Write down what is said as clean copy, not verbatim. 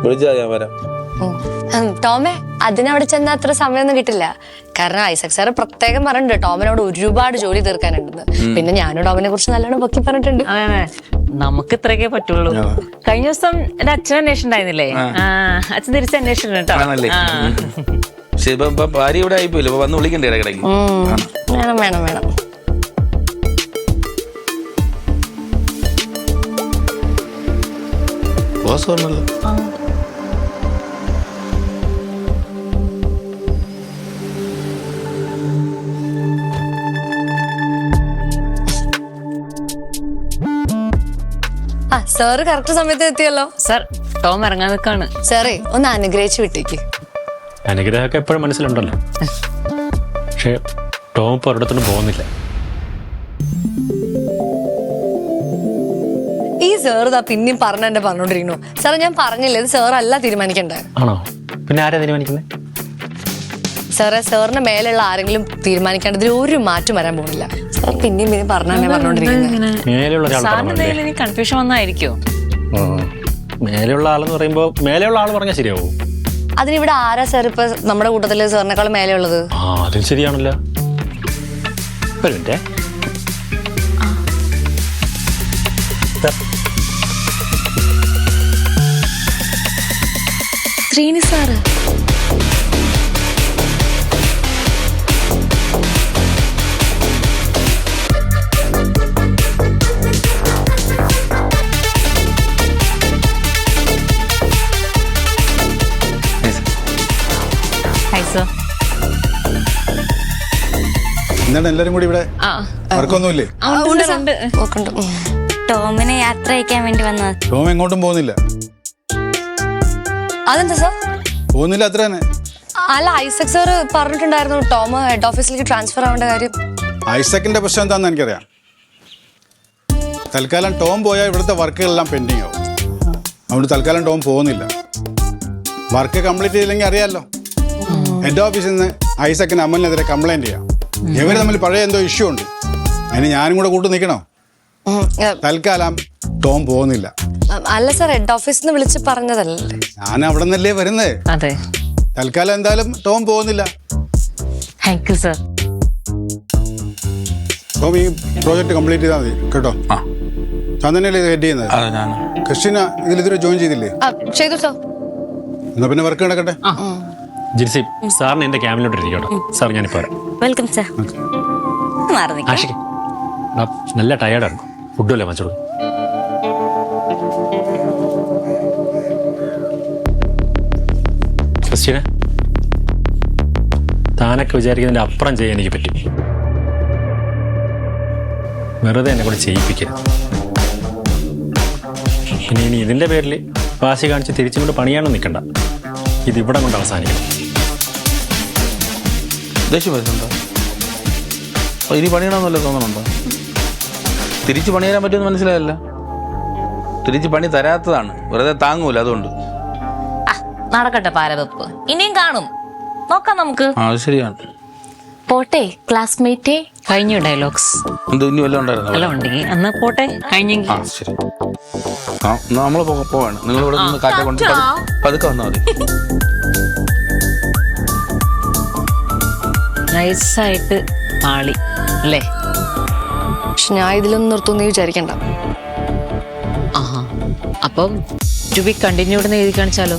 വിളിച്ചാ ഞാൻ വരാം. ടോമെ അതിനവിടെ ചെന്ന അത്ര സമയമൊന്നും കിട്ടില്ല. കാരണം ഐസക് സാറ് പ്രത്യേകം പറഞ്ഞിട്ടുണ്ട് ടോമിനോട് ഒരുപാട് ജോലി തീർക്കാനുണ്ടെന്ന്. പിന്നെ ഞാനും ടോമിനെ കുറിച്ച് നല്ലോണം പൊക്കി പറഞ്ഞിട്ടുണ്ട്. അതെ, നമുക്ക് ഇത്രയൊക്കെ പറ്റുള്ളൂ. കഴിഞ്ഞ ദിവസം എന്റെ അച്ഛൻ അന്വേഷിണ്ടായിരുന്നില്ലേ? അച്ഛൻ തിരിച്ച് അന്വേഷിച്ചിട്ടുണ്ട് കേട്ടോ. പക്ഷെ ഇപ്പൊ ഭാര്യ ഇവിടെ ആയിപ്പോയില്ല, ഇപ്പൊ വന്ന് വിളിക്കണ്ടേ ഇടയ്ക്കിടയ്ക്ക്? വേണം വേണം വേണം. ബോസ് പറഞ്ഞല്ലോ. സാറ് കറക്റ്റ് സമയത്ത് എത്തിയല്ലോ. സാർ ടോം ഇറങ്ങാൻ നിൽക്കാണ്. സാറേ ഒന്ന് അനുഗ്രഹിച്ചു വിട്ടേക്ക്. അനുഗ്രഹമൊക്കെ എപ്പോഴും മനസ്സിലുണ്ടല്ലോ. പക്ഷെ ടോം ഇപ്പൊ ഒരിടത്തൊന്നും പോകുന്നില്ല. ഈ സാർ ഇതാ പിന്നെയും പറഞ്ഞോണ്ടിരിക്കുന്നു. സാറേ ഞാൻ പറഞ്ഞില്ലേ ഇത് സാറല്ല തീരുമാനിക്കണ്ടേ. ആണോ? പിന്നെ ആരാ തീരുമാനിക്കുന്നത്? സാറേ സാറിന്റെ മേലുള്ള ആരെങ്കിലും തീരുമാനിക്കേണ്ടതിൽ ഒരു മാറ്റം വരാൻ പോകുന്നില്ല. സാർ പിന്നെയും പറഞ്ഞോണ്ടിരിക്കുന്നത്. കൺഫ്യൂഷൻ വന്നായിരിക്കോ? മേലെയുള്ള ആളെന്ന് പറയുമ്പോ മേലെയുള്ള ആള് പറഞ്ഞാൽ ശരിയാവോ? അതിനിവിടെ ആരാ സാർ ഇപ്പൊ നമ്മുടെ കൂട്ടത്തില് സാറിനേക്കാളും മേലെ ഉള്ളത്? അതും ശരിയാണല്ലോ. ശ്രീനി സാറ് എന്താണ് എല്ലാരും കൂടി ഇവിടെ? വർക്കൊന്നുമില്ലേ? ടോമിനെ യാത്ര അയക്കാൻ വേണ്ടി വന്നത്. ടോം എങ്ങോട്ടും പോകുന്നില്ല. അതെന്താ സാർ? പോകുന്നില്ല അത്ര തന്നെ. അല്ല ഐസക് സാർ പറഞ്ഞിട്ടുണ്ടായിരുന്നു ടോം ഹെഡ് ഓഫീസിലേക്ക് ട്രാൻസ്ഫർ ആവേണ്ട കാര്യം. ഐസക്കിന്റെ പ്രശ്നം എന്താണെന്ന് എനിക്കറിയാം. തൽക്കാലം ടോം പോയാൽ ഇവിടുത്തെ വർക്കുകളെല്ലാം പെൻഡിങ് ആവും. അതുകൊണ്ട് തൽക്കാലം ടോം പോകുന്നില്ല. വർക്ക് കംപ്ലീറ്റ് ചെയ്തില്ലെങ്കിൽ അറിയാമല്ലോ, ഹെഡ് ഓഫീസിൽ നിന്ന് ഐസക്കിന് അമ്മലിനെതിരെ കംപ്ലൈന്റ് ചെയ്യാം. ഇവര് തമ്മിൽ പഴയ എന്തോ ഇഷ്യൂ ഉണ്ട്. അതിന് ഞാനും കൂടെ കൂട്ട് നിൽക്കണോ? തൽക്കാലം ടോം പോകുന്നില്ല. അല്ല സാർ ഹെഡ് ഓഫീസിൽ നിന്ന് വിളിച്ച് പറഞ്ഞതല്ലേ. ഞാൻ അവിടെ നിന്നല്ലേ വരുന്നത്. അതെ, തൽക്കാലം എന്തായാലും ടോം പോകുന്നില്ല. Thank you sir. ടോം ഈ പ്രോജക്റ്റ് കംപ്ലീറ്റ് ചെയ്താൽ മതി കേട്ടോ. താൻ തന്നെയല്ലേ ഹെഡ് ചെയ്യുന്നത്? ക്രിസ്റ്റീന ഇതിലിതൊരു ജോയിൻ ചെയ്തില്ലേ? ചെയ്തു സാർ. എന്നാ പിന്നെ വർക്ക് നടക്കട്ടെ. ജിൻസി സാറിന് എന്റെ ക്യാബിനിലോട്ട് ഇരിക്കട്ടോ. സാർ ഞാനിപ്പോ വരാം. Welcome sir. നല്ല ടയേർഡാണ്. ഫുഡ് വല്ല വെച്ചോളൂ. ക്രിസ്റ്റീന, താനൊക്കെ വിചാരിക്കുന്നതിന്റെ അപ്പുറം ചെയ്യാൻ എനിക്ക് പറ്റും. വെറുതെ എന്നെ കൂടെ ചെയ്യിപ്പിക്കരുത്. പിന്നെ ഇനി ഇതിന്റെ പേരിൽ വാശി കാണിച്ച് തിരിച്ചും കൊണ്ട് പണിയാനൊന്നും നിൽക്കണ്ട. ഇതിവിടെ കൊണ്ട് അവസാനിക്കണം. ദേഷ്യം വരുന്നുണ്ടോ? ഇനി പണിയണമെന്നല്ല തോന്നണുണ്ടോ? തിരിച്ച് പണി തരാൻ പറ്റുമെന്ന് മനസ്സിലായല്ല. തിരിച്ച് പണി തരാത്തതാണ്, വെറുതെ താങ്ങൂല. അതുകൊണ്ട് നടക്കട്ടെ പാരവെപ്പ്. ഇനിയും കാണും, നോക്കാം നമുക്ക്. അത് ശരിയാണ്. പോട്ടെ ക്ലാസ്മേറ്റേ. കഴിഞ്ഞു ഡയലോഗ്സ്. എന്ത് ഇനി വല്ലതും ഉണ്ടായിരുന്നു? വല്ലതും ഉണ്ടെങ്കിൽ എന്നാ പോട്ടെ. കഴിഞ്ഞെങ്കിൽ ശരി. നമ്മൾ പോവാണ്. നിങ്ങൾ ഇവിടെ നിന്ന് കാറ്റ കൊണ്ട് പതുക്കെ വന്നാൽ മതി. നൈസായിട്ട് ആളി അല്ലേ? പക്ഷെ ഞാൻ ഇതിലൊന്നും നിർത്തുമെന്ന് വിചാരിക്കണ്ട. അപ്പം ടു ബി കണ്ടിന്യൂഡ് എന്ന് എഴുതി കാണിച്ചാലോ?